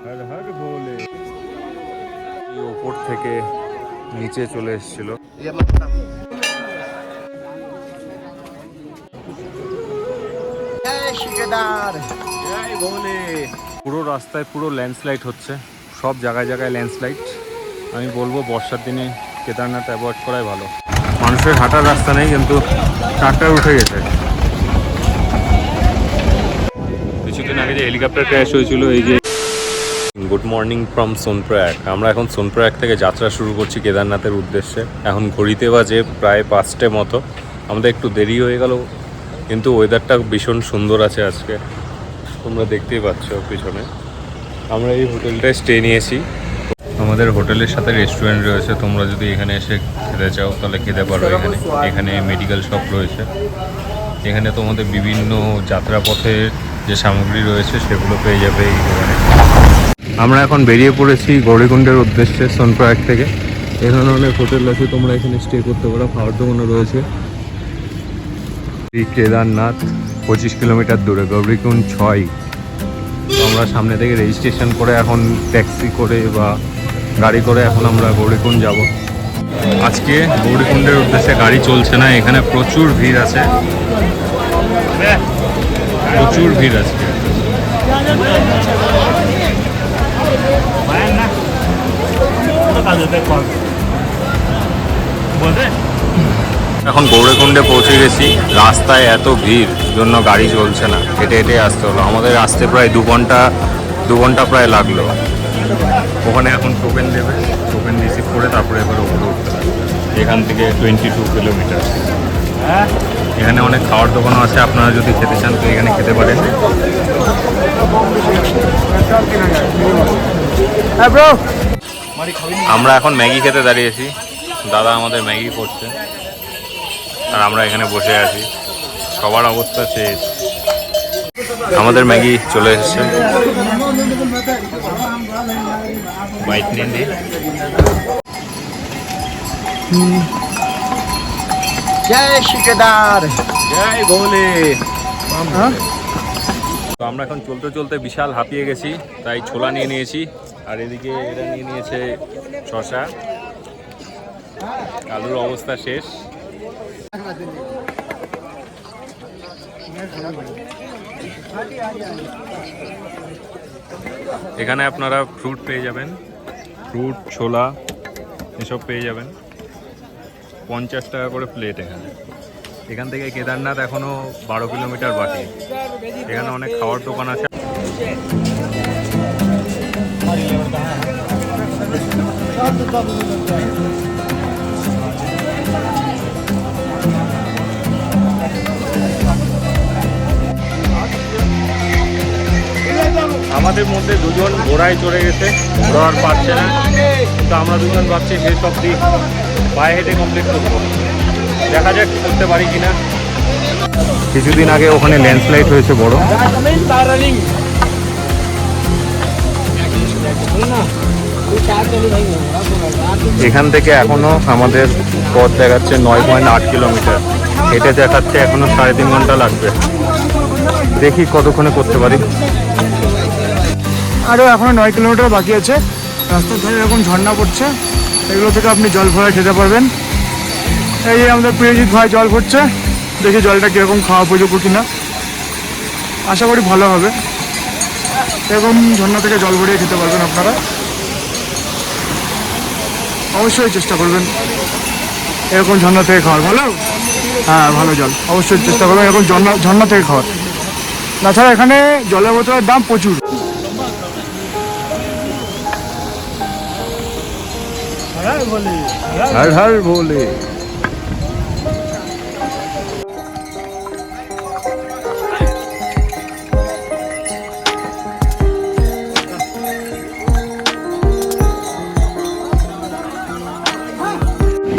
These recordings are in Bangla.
হর হর ভোলে। ওপর থেকে নিচে চলে এসেছিল। পুরো রাস্তায় পুরো ল্যান্ডস্লাইড হচ্ছে, সব জায়গায় জায়গায় ল্যান্ডস্লাইড। আমি বলবো বর্ষার দিনে কেদারনাথ অ্যাভয়েড করাই ভালো। মানুষের হাঁটার রাস্তা নেই, কিন্তু ট্রাক্টর উঠে গেছে। কিছুদিন আগে যে হেলিকপ্টার ক্র্যাশ হয়েছিল, এই যে গুড মর্নিং ফ্রম সোনপ্রয়াগ। আমরা এখন সোনপ্রয়াগ থেকে যাত্রা শুরু করছি কেদারনাথের উদ্দেশ্যে। এখন ঘড়িতে বাজে প্রায় 5টে মতো। আমাদের একটু দেরি হয়ে গেল, কিন্তু ওয়েদারটা ভীষণ সুন্দর আছে আজকে, তোমরা দেখতেই পাচ্ছ পিছনে। আমরা এই হোটেলটায় স্টে নিয়েছি। আমাদের হোটেলের সাথে রেস্টুরেন্ট রয়েছে, তোমরা যদি এখানে এসে খেতে চাও তাহলে খেতে পারো। এখানে মেডিকেল শপ রয়েছে। এখানে তোমাদের বিভিন্ন যাত্রাপথের যে সামগ্রী রয়েছে সেগুলো পেয়ে যাবে এই দোকানে। আমরা এখন বেরিয়ে পড়েছি গৌরীকুণ্ডের উদ্দেশ্যে সোনপ্রয়াগ থেকে। এখানে অনেক হোটেল আছে, তোমরা এখানে স্টে করতে পারো। খাওয়ার দোকানও রয়েছে। এই কেদারনাথ 25 কিলোমিটার দূরে, গৌরীকুণ্ড 6। তো আমরা সামনে থেকে রেজিস্ট্রেশন করে এখন ট্যাক্সি করে বা গাড়ি করে এখন আমরা গৌরীকুণ্ড যাব। আজকে গৌরীকুণ্ডের উদ্দেশ্যে গাড়ি চলছে না, এখানে প্রচুর ভিড় আছে, প্রচুর ভিড় আছে। এখন গৌরীকুণ্ডে পৌঁছে গেছি। রাস্তায় এত ভিড় জন্য গাড়ি চলছে না, হেঁটে হেঁটে আসতে হলো আমাদের। আসতে প্রায় দু ঘন্টা প্রায় লাগলো। ওখানে এখন টোকেন দেবে, টোকেন রিসিভ করে তারপরে এবার ওপরে উঠতে হবে। এখান থেকে 22 কিলোমিটার। এখানে অনেক খাওয়ার দোকানও আছে, আপনারা যদি খেতে চান তো এখানে খেতে পারেন। আমরা এখন ম্যাগি খেতে দাঁড়িয়েছি। দাদা আমাদের ম্যাগি করছে আর আমরা এখানে বসে আছি। সবার অবস্থা শেষ। আমাদের ম্যাগি চলে এসেছে। বাইট নিয়ে নিই। জয় শিকেদার, জয় ভোলে। তো আমরা এখন চলতে চলতে বিশাল হাঁপিয়ে গেছি, তাই ছোলা নিয়ে নিয়েছি। আর এদিকে এরা নিয়ে নিয়েছে শসা। আলুর অবস্থা শেষ। এখানে আপনারা ফ্রুট পেয়ে যাবেন, ফ্রুট, ছোলা এসব পেয়ে যাবেন। 50 টাকা করে প্লেট। এখান থেকে কেদারনাথ এখনও 12 কিলোমিটার বাকি। এখানে অনেক খাওয়ার দোকান আছে। আমাদের মধ্যে দুজন ঘোড়ায় চড়ে গেছে, ঘোড়া আর পারছে না, কিন্তু আমরা দুজন ভাবছি শেষ অব্দি পায়ে হেঁটে কমপ্লিট করবো। দেখা যাক করতে পারি কিনা। কিছুদিন আগে ওখানে ল্যান্ডস্লাইড হয়েছে বড়। এখান থেকে এখনো আমাদের পথ দেখাচ্ছে 9.8 কিলোমিটার। হেঁটে দেখাচ্ছে এখনো 3.5 ঘন্টা লাগবে। দেখি কতক্ষণে করতে পারি। আরও এখনো 9 কিলোমিটার বাকি আছে। রাস্তার ধারে এরকম ঝর্ণা পড়ছে, এগুলো থেকে আপনি জল ভরে খেতে পারবেন। এই যে আমাদের প্রিয়জিৎ ভাই জল ভরছে, দেখি জলটা কীরকম খাওয়া উপযোগ্য কিনা। আশা করি ভালো হবে। এরকম ঝর্ণা থেকে জল ভরিয়ে খেতে পারবেন আপনারা। অবশ্যই চেষ্টা করবেন এরকম ঝর্ণা থেকে খাওয়ার। ভালো, হ্যাঁ ভালো জল, অবশ্যই চেষ্টা করবেন এরকম ঝর্ণা থেকে খাওয়ার। তাছাড়া এখানে জলের বোতলের দাম প্রচুর। হর হর ভোলে।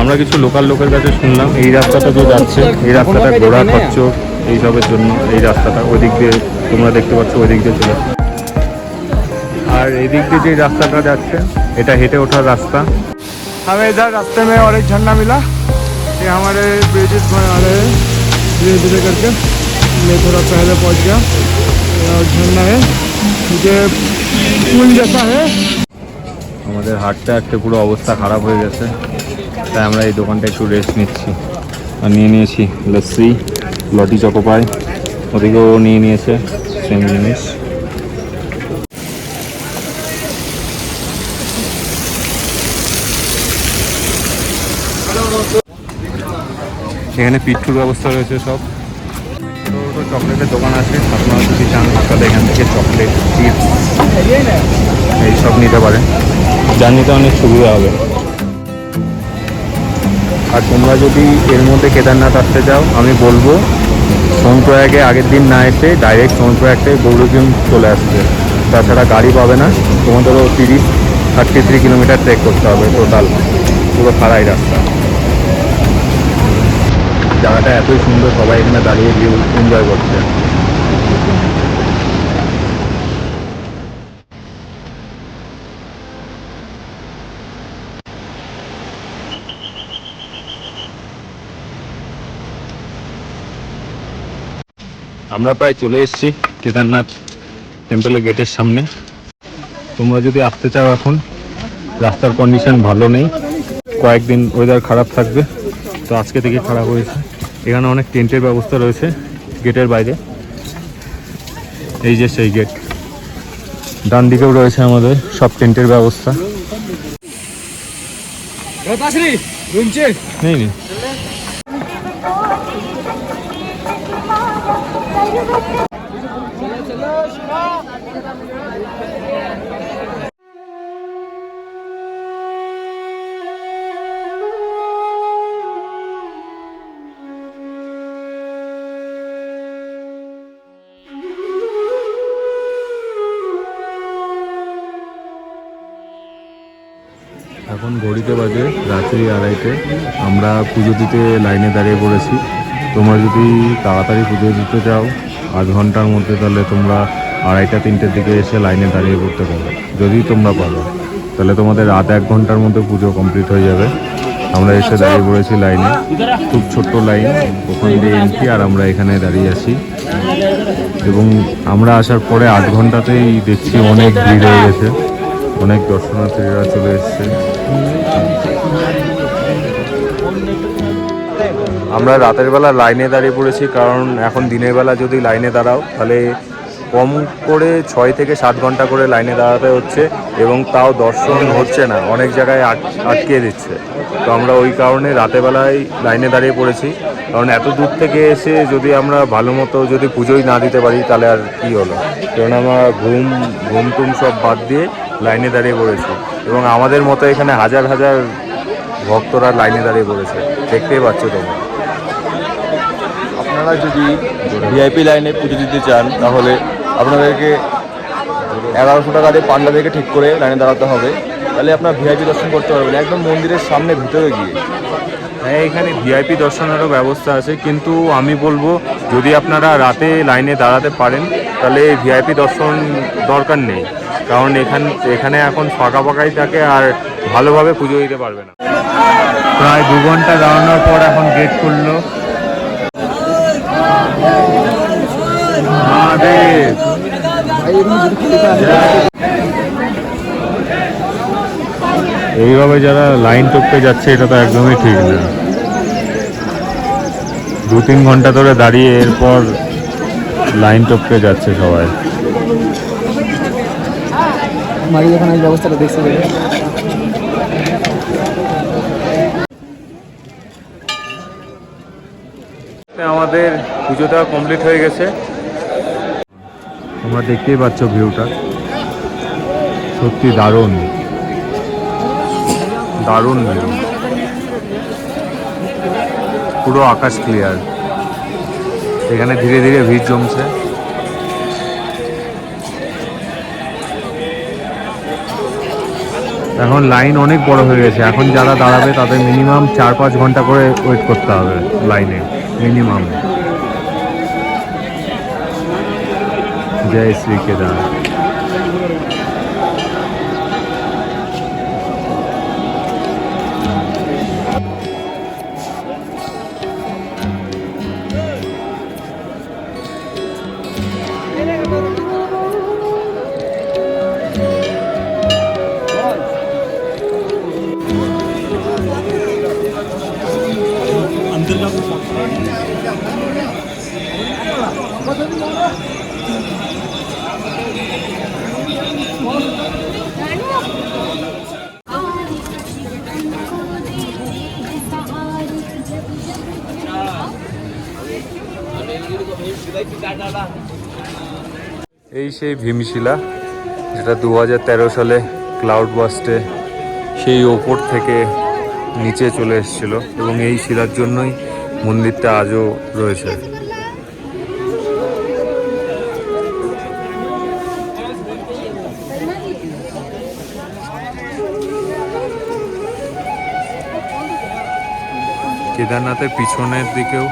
আমরা কিছু লোকাল লোকের কাছে শুনলাম এই রাস্তাটা যে যাচ্ছে, এই রাস্তাটা ঘোড়া খচ্চর এইসবের জন্য এই রাস্তাটা ওই দিক দিয়ে তোমরা দেখতে পাচ্ছ, ওই দিক দিয়ে চলে। আর এই দিক দিয়ে যে রাস্তাটা যাচ্ছে এটা হেঁটে ওঠার রাস্তা। हमें इधर रास्ते में और एक झरना मिला। ये हमारे ब्रिजेस बना रहे हैं धीरे धीरे करके। मैं थोड़ा पहले पहुंच गया और झरना है। मुझे পুল জেসা है। আমাদের হাঁটতে হাঁটতে পুরো অবস্থা খারাপ হয়ে গেছে, তাই আমরা এই দোকানটা একটু রেস্ট নিচ্ছি। আর নিয়ে নিয়েছি লস্যি, লটি চকোপাই, ওদিকেও নিয়ে নিয়েছে সেম জিনিস। এখানে পিঠুর ব্যবস্থা রয়েছে, সব ছোটো ছোটো চকলেটের দোকান আছে। আপনারা যদি চান তাহলে এখান থেকে চকলেট, চিপস এইসব নিতে পারেন, জার্নিতে অনেক সুবিধা হবে। আর তোমরা যদি এর মধ্যে কেদারনাথ আসতে চাও, আমি বলবো সোনপ্রয়াগে আগের দিন না এসে ডাইরেক্ট সোনপ্রয়াগ থেকে গৌরীকুণ্ড চলে আসছে। তাছাড়া গাড়ি পাবে না, তোমাদেরও 33 কিলোমিটার ট্রেক করতে হবে টোটাল, পুরো খাড়াই রাস্তা। জায়গাটা এতই সুন্দর, সবাই এখানে দাঁড়িয়ে ভিউ এনজয় করছে। আমরা প্রায় চলে এসেছি কেদারনাথ টেম্পলের গেটের সামনে। তোমরা যদি আসতে চাও, এখন রাস্তার কন্ডিশন ভালো নেই, কয়েকদিন ওয়েদার খারাপ থাকবে, তো আজকে থেকে খারাপ হয়েছে। এখানে অনেক টেন্টের ব্যবস্থা রয়েছে গেটের বাইরে। এই যে সেই গেট, ডান দিকেও রয়েছে আমাদের সব টেন্টের ব্যবস্থা। নেই নেই এখন ঘড়িতে বাজে রাত্রি 2:30। আমরা পুজো দিতে লাইনে দাঁড়িয়ে পড়েছি। তোমরা যদি তাড়াতাড়ি পুজো দিতে চাও 8 ঘন্টার মধ্যে, তাহলে তোমরা 2:30-3টের দিকে এসে লাইনে দাঁড়িয়ে পড়তে পারো। যদি তোমরা পারো, তাহলে তোমাদের রাত 1 ঘন্টার মধ্যে পুজো কমপ্লিট হয়ে যাবে। আমরা এসে দাঁড়িয়ে পড়েছি লাইনে, খুব ছোট্ট লাইন, ওখান দিয়ে এন্ট্রি, আর আমরা এখানে দাঁড়িয়ে আছি। এবং আমরা আসার পরে 8 ঘন্টাতেই দেখছি অনেক ভিড় হয়ে গেছে, অনেক দর্শনার্থীরা চলে এসছে। আমরা রাতের বেলা লাইনে দাঁড়িয়ে পড়েছি, কারণ এখন দিনের বেলা যদি লাইনে দাঁড়াও তাহলে কম করে 6 থেকে 7 ঘন্টা করে লাইনে দাঁড়াতে হচ্ছে, এবং তাও দর্শন হচ্ছে না, অনেক জায়গায় আটকে দিচ্ছে। তো আমরা ওই কারণে রাতের বেলায় লাইনে দাঁড়িয়ে পড়েছি, কারণ এত দূর থেকে এসে যদি আমরা ভালো মতো যদি পুজোই না দিতে পারি তাহলে আর কী হলো। কারণ আমরা ঘুম টুম সব বাদ দিয়ে লাইনে দাঁড়িয়ে পড়েছি, এবং আমাদের মতো এখানে হাজার হাজার ভক্তরা লাইনে দাঁড়িয়ে পড়েছে, দেখতেই পাচ্ছ তোমরা। আপনারা যদি ভিআইপি লাইনে পুজো দিতে চান, তাহলে আপনাদেরকে 1100 টাকা দিয়ে পান্ডা থেকে ঠিক করে লাইনে দাঁড়াতে হবে, তাহলে আপনার ভিআইপি দর্শন করতে পারবেন একদম মন্দিরের সামনে ভিতরে গিয়ে। হ্যাঁ, এখানে ভিআইপি দর্শনেরও ব্যবস্থা আছে, কিন্তু আমি বলবো যদি আপনারা রাতে লাইনে দাঁড়াতে পারেন তাহলে ভিআইপি দর্শন দরকার নেই, কারণ এখানে এখন ফাঁকা ফাঁকাই থাকে আর ভালোভাবে পুজো দিতে পারবে না। প্রায় 2 ঘন্টা দাঁড়ানোর পর এখন গেট খুললো। এইভাবে যারা লাইন টপকে যাচ্ছে, এটা তো একদমই ঠিক না। 2-3 ঘন্টা ধরে দাঁড়িয়ে এরপর লাইন টপকে যাচ্ছে সবাই। ব্যবস্থাটা দেখতে পেলে আমাদের পুজোটা কমপ্লিট হয়ে গেছে। তোমরা দেখতেই পাচ্ছ ভিউটা, সত্যি দারুণ দারুণ ভিউ, পুরো আকাশ ক্লিয়ার। এখানে ধীরে ধীরে ভিড় জমছে। এখন লাইন অনেক বড় হয়ে গেছে, এখন যারা দাঁড়াবে তাদের মিনিমাম 4-5 ঘন্টা করে ওয়েট করতে হবে লাইনে মিনিমাম। জয় শ্রী কেদার। এই সেই ভীমশিলা, যেটা 2013 সালে ক্লাউড বাস্টে সেই ওপর থেকে নিচে চলে এসেছিল এবং এই শিলার জন্যই মন্দিরটা আজও রয়েছে। কেদারনাথের পিছনের দিকেও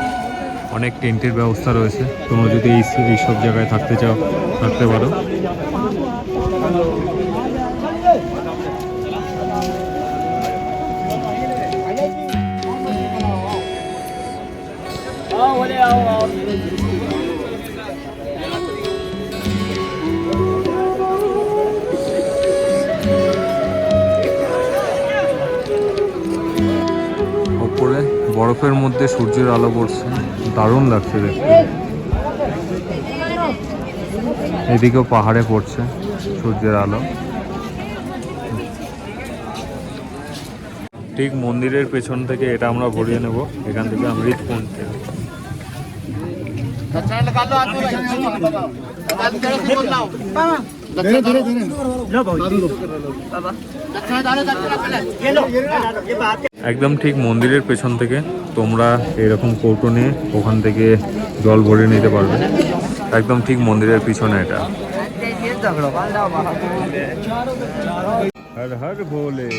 অনেক টেন্টের ব্যবস্থা রয়েছে, তোমরা যদি এই সব জায়গায় থাকতে চাও থাকতে পারো। ওপরে বরফের মধ্যে সূর্যের আলো পড়ছে, দারুণ লাগছে দেখতে। এদিকেও পাহাড়ে পড়ছে সূর্যের আলো। ঠিক মন্দিরের পেছন থেকে এটা আমরা ভরিয়ে নেব, এখান থেকে অমৃতকুণ্ড। একদম ঠিক মন্দিরের পেছন থেকে তোমরা এরকম কৌটো নিয়ে ওখান থেকে জল ভরে নিতে পারবে। একদম ঠিক মন্দিরের পিছনে এটা। হর হর ভোলে।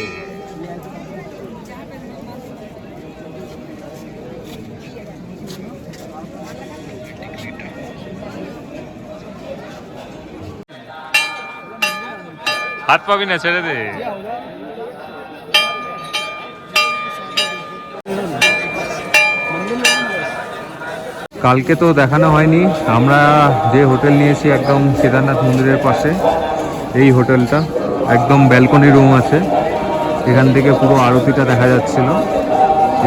হাত পাবি না, ছেড়ে দে। কালকে তো দেখানো হয়নি, আমরা যে হোটেল নিয়েছি একদম কেদারনাথ মন্দিরের পাশে, এই হোটেলটা একদম ব্যালকনি রুম আছে, এখান থেকে পুরো আরতিটা দেখা যাচ্ছিল।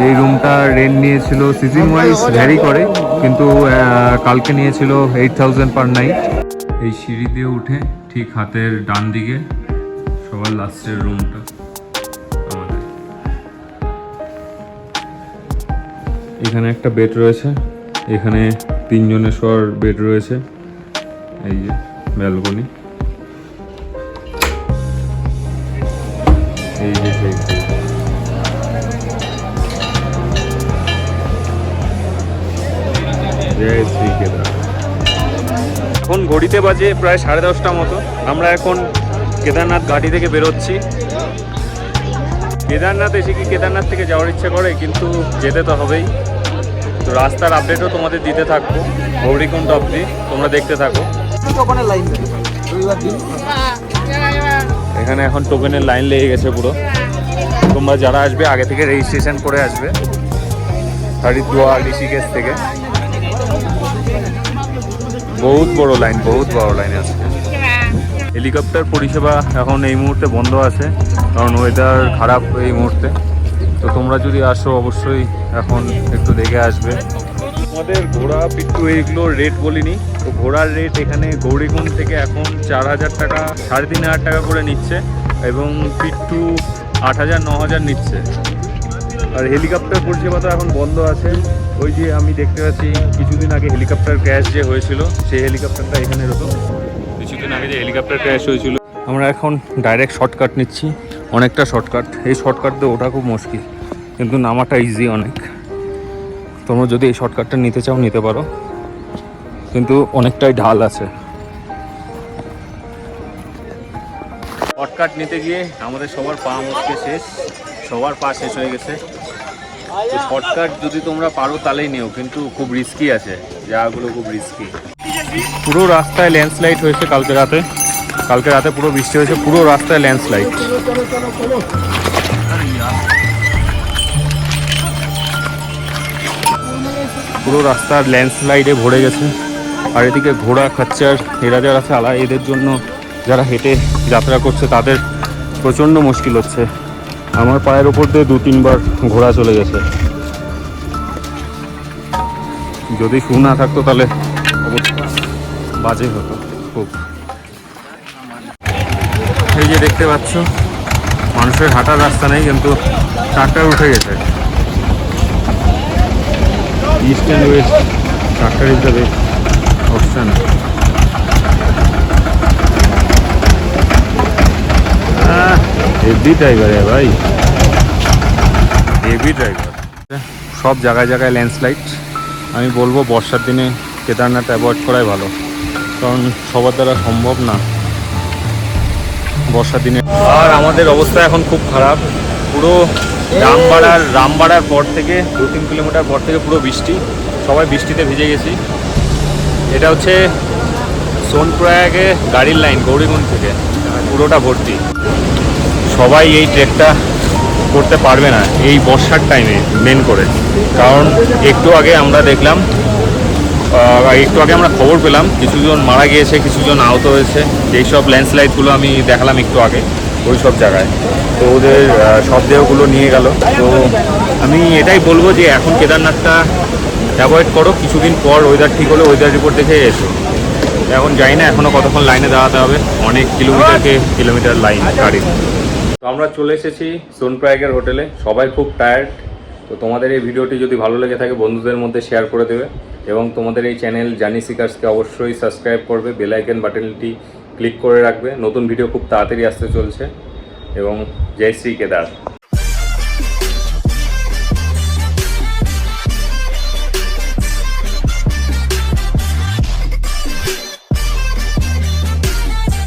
এই রুমটা রেন্ট নিয়েছিল সিজন ওয়াইজ ভ্যারি করে, কিন্তু কালকে নিয়েছিল 8000 পার নাইট। এই সিঁড়ি দিয়ে উঠে ঠিক হাতের ডান দিকে সবার লাস্টের রুমটা আমাদের। এখানে একটা বেড রয়েছে, এখানে 3 জনের শোয়ার বেড রয়েছে। এই যে ব্যালকনি, এই যে সেই জয় শ্রী কেদার। এখন ঘড়িতে বাজে প্রায় 10:30টা মতো। আমরা এখন কেদারনাথ ঘাটি থেকে বেরোচ্ছি। কেদারনাথ এসে কি কেদারনাথ থেকে যাওয়ার ইচ্ছে করে, কিন্তু যেতে তো হবেই। তো রাস্তার আপডেটও তোমাদের দিতে থাকবো গৌরীকুণ্ড অবধি, তোমরা দেখতে থাকো। এখানে এখন টোকেনের লাইন লেগে গেছে পুরো। তোমরা যারা আসবে আগে থেকে রেজিস্ট্রেশন করে আসবে হরিদ্বার ঋষিকেশ থেকে। বহুত বড় লাইন আছে। হেলিকপ্টার পরিষেবা এখন এই মুহূর্তে বন্ধ আছে, কারণ ওয়েদার খারাপ এই মুহূর্তে। তো তোমরা যদি আসো অবশ্যই এখন একটু দেখে আসবে। আমাদের ঘোড়া পিট্টু এইগুলো রেট বলিনি, তো ঘোড়ার রেট এখানে গৌরীকুণ্ড থেকে এখন 4000 টাকা 3500 টাকা করে নিচ্ছে, এবং পিট্টু 8000-9000 নিচ্ছে। আর হেলিকপ্টার পরিষেবা তো এখন বন্ধ আছে। ওই যে আমি দেখতে পাচ্ছি কিছুদিন আগে হেলিকপ্টার ক্র্যাশ যে হয়েছিল, সেই হেলিকপ্টারটা এখানে এরকম কিছুদিন আগে যে হেলিকপ্টার ক্র্যাশ হয়েছিল। আমরা এখন ডাইরেক্ট শর্টকাট নিচ্ছি, অনেকটা শর্টকাট। এই শর্টকাট দিয়ে ওঠা খুব মুশকিল, কিন্তু নামাটা ইজি অনেক। তোমরা যদি এই শর্টকাটটা নিতে চাও নিতে পারো, কিন্তু অনেকটাই ঢাল আছে। শর্টকাট নিতে গিয়ে আমাদের সবার পা মুচকে শেষ, সবার পা শেষ হয়ে গেছে। শর্টকাট যদি তোমরা পারো তাহলেই নিও, কিন্তু খুব রিস্কি আছে, জায়গাগুলো খুব রিস্কি। পুরো রাস্তায় ল্যান্ডস্লাইড হয়েছে কালকে রাতে পুরো বৃষ্টি হয়েছে, পুরো রাস্তায় ল্যান্ডস্লাইড। পুরো রাস্তার ল্যান্ডস্লাইডে ভরে গেছে। আর এদিকে ঘোড়া খচ্চর এরা যারা চালায়, এদের জন্য যারা হেঁটে যাত্রা করছে তাদের প্রচণ্ড মুশকিল হচ্ছে। আমার পায়ের ওপর দিয়ে 2-3 বার ঘোড়া চলে গেছে। যদি শু না থাকতো তাহলে অবস্থা বাজে হতো খুব। এই যে দেখতে পাচ্ছ, মানুষের হাঁটার রাস্তা নেই, কিন্তু ট্রাক্টর উঠে গেছে। East and West tractor is the best option. Heavy driver ভাই, হেভি ড্রাইভার। সব জায়গায় জায়গায় ল্যান্ডস্লাইড। আমি বলবো বর্ষার দিনে কেদারনাথ অ্যাভয়েড করাই ভালো, কারণ সবার দ্বারা সম্ভব না বর্ষার দিনে। আর আমাদের অবস্থা এখন খুব খারাপ, পুরো রামবাড়ার পর থেকে 2-3 কিলোমিটার পর থেকে পুরো বৃষ্টি, সবাই বৃষ্টিতে ভিজে গেছি। এটা হচ্ছে সোনপ্রয়াগে গাড়ির লাইন, গৌরীকুণ্ড থেকে পুরোটা ভর্তি। সবাই এই ট্রেকটা করতে পারবে না এই বর্ষার টাইমে মেন করে, কারণ একটু আগে আমরা খবর পেলাম কিছুজন মারা গিয়েছে, কিছুজন আহত হয়েছে। যেই সব ল্যান্ডস্লাইডগুলো আমি দেখালাম একটু আগে ওই সব জায়গায়, তো ওদের সব দেহগুলো নিয়ে গেল। তো আমি এটাই বলবো যে এখন কেদারনাথটা অ্যাভয়েড করো, কিছুদিন পর ওয়েদার ঠিক হলে ওয়েদার রিপোর্ট দেখে এসো। এখন যাই না এখনও কতক্ষণ লাইনে দাঁড়াতে হবে, অনেক কিলোমিটার লাইন গাড়ি। তো আমরা চলে এসেছি সোনপ্রয়াগের হোটেলে, সবাই খুব টায়ার্ড। তো তোমাদের এই ভিডিওটি যদি ভালো লেগে থাকে বন্ধুদের মধ্যে শেয়ার করে দেবে, এবং তোমাদের এই চ্যানেল জার্নি সিকার্সকে অবশ্যই সাবস্ক্রাইব করবে, বেল আইকন বাটনটি ক্লিক করে রাখবে। নতুন ভিডিও খুব তাড়াতাড়ি আসতে চলছে। এবং জয় শ্রী কেদার।